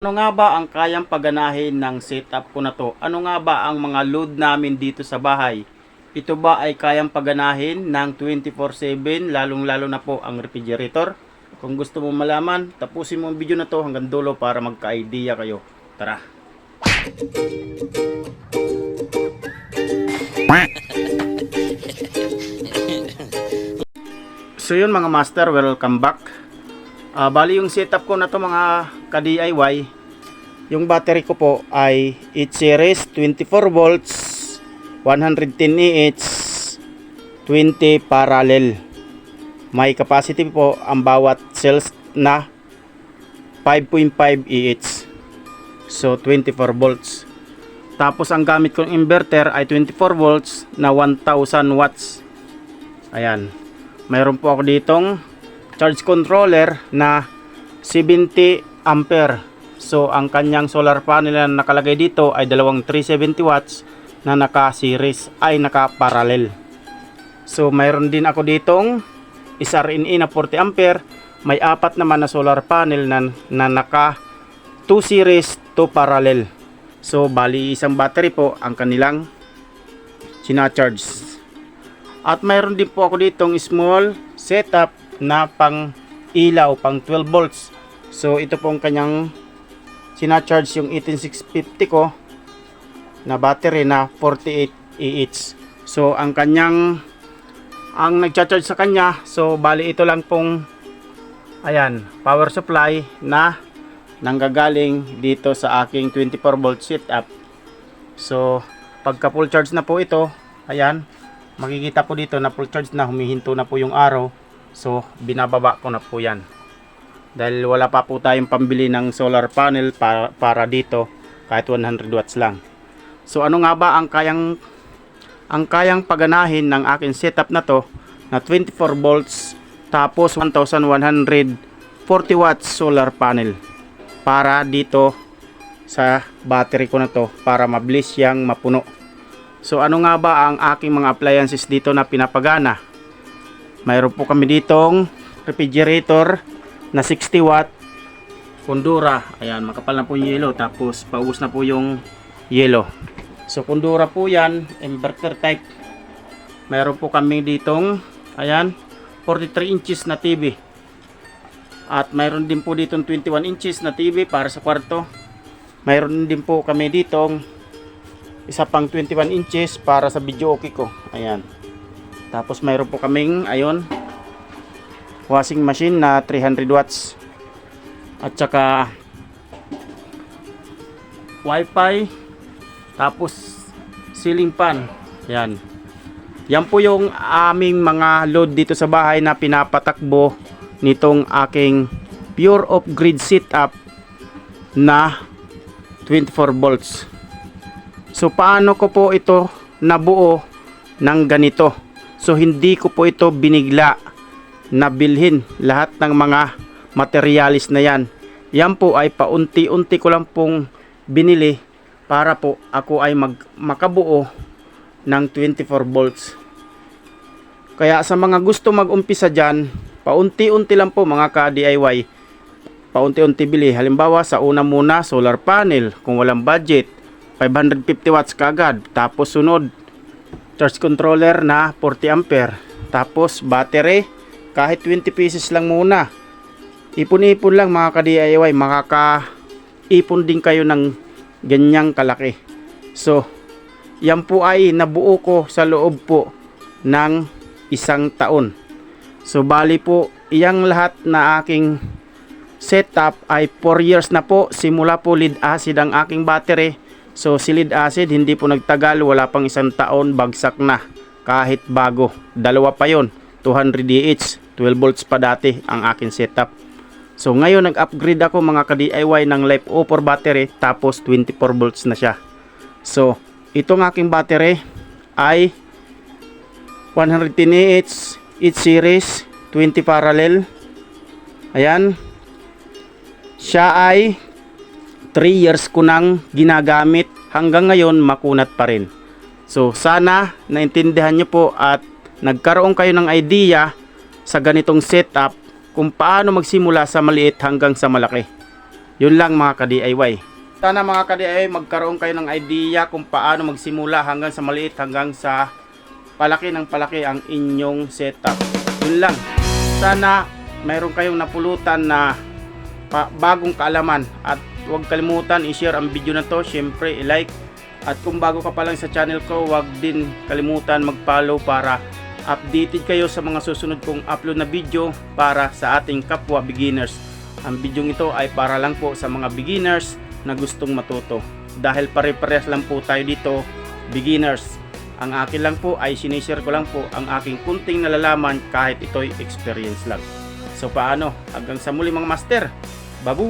Ano nga ba ang kayang paganahin ng setup ko na to? Ano nga ba ang mga load namin dito sa bahay? Ito ba ay kayang paganahin ng 24/7 lalong-lalo na po ang refrigerator? Kung gusto mo malaman, tapusin mo ang video na to hanggang dulo para magka-idea kayo. Tara! So yun mga master, welcome back. Bali yung setup ko na to mga ka-DIY, yung battery ko po ay 8 series 24 volts 110 Ah 20 parallel. May capacity po ang bawat cells na 5.5 Ah, so 24 volts. Tapos ang gamit kong inverter ay 24 volts na 1000 watts. Ayan, mayroon po ako ditong charge controller na 70 ampere. So ang kanyang solar panel na nakalagay dito ay dalawang 370 watts na naka-series ay naka-parallel. So mayroon din ako ditong SRNE na 40 ampere. May apat naman na solar panel na naka 2 series 2 parallel. So bali isang battery po ang kanilang sinacharge. At mayroon din po ako ditong small setup na pang ilaw, pang 12 volts. So ito po ang kanyang sinacharge, yung 18650 ko na battery na 48 Ah. So ang nagcha-charge sa kanya, so bali ito lang pong ayan, power supply na nanggagaling dito sa aking 24 volt setup. So pagka full charge na po ito, ayan, makikita po dito na full charge na, humihinto na po yung araw. So binababa ko na po yan dahil wala pa po tayong pambili ng solar panel para dito, kahit 100 watts lang. So ano nga ba ang kayang paganahin ng aking setup na to na 24 volts tapos 1140 watts solar panel para dito sa battery ko na to, para mabilis yang mapuno. So ano nga ba ang aking mga appliances dito na pinapagana? Mayroon po kami ditong refrigerator na 60 watt Kondura. Ayan, makapal na po yung yellow, tapos paubos na po yung yellow. So Kondura po yan, inverter type. Mayroon po kami ditong ayan, 43 inches na TV. At mayroon din po ditong 21 inches na TV para sa kwarto. Mayroon din po kami ditong isa pang 21 inches para sa video okay ko. Ayan. Tapos mayroon po kaming ayun, washing machine na 300 watts. At saka wifi. Tapos ceiling fan. Yan. Yan po yung aming mga load dito sa bahay na pinapatakbo nitong aking pure off grid setup na 24 volts. So paano ko po ito nabuo ng ganito? So hindi ko po ito binigla na bilhin lahat ng mga materialis na yan. Yan po ay paunti-unti ko lang pong binili para po ako ay makabuo ng 24 volts. Kaya sa mga gusto mag-umpisa dyan, paunti-unti lang po mga ka-DIY. Paunti-unti bili. Halimbawa sa una muna solar panel, kung walang budget 550 watts kaagad. Tapos sunod charge controller na 40 ampere. Tapos battery, kahit 20 pieces lang muna. Ipon-ipon lang mga ka-DIY, makaka-ipon din kayo ng ganyang kalaki. So yan po ay nabuo ko sa loob po ng isang taon. So bali po iyang lahat na aking setup ay 4 years na po. Simula po lead acid ang aking battery. So si lead acid hindi po nagtagal, wala pang isang taon, bagsak na kahit bago. Dalawa pa yon, 200 Ah, 12 volts pa dati ang aking setup. So ngayon nag-upgrade ako mga ka-DIY ng Life O4 battery, tapos 24 volts na siya. So itong aking battery ay 110 Ah 8 series 20 parallel. Ayan, siya ay 3 years ko nang ginagamit, hanggang ngayon makunat pa rin. So sana naintindihan nyo po at nagkaroon kayo ng idea sa ganitong setup kung paano magsimula sa maliit hanggang sa malaki. Yun lang mga ka-DIY. Sana mga ka-DIY magkaroon kayo ng idea kung paano magsimula hanggang sa maliit hanggang sa palaki ng palaki ang inyong setup. Yun lang. Sana mayroon kayong napulutan na bagong kaalaman, at huwag kalimutan i-share ang video na to, syempre i-like, at kung bago ka pa lang sa channel ko, huwag din kalimutan mag-follow para updated kayo sa mga susunod kong upload na video para sa ating kapwa beginners. Ang video ito ay para lang po sa mga beginners na gustong matuto, dahil pare-parehas lang po tayo dito, beginners. Ang akin lang po ay sinishare ko lang po ang aking kunting nalalaman, kahit ito'y experience lang. So paano? Hanggang sa muli mga master. Babu!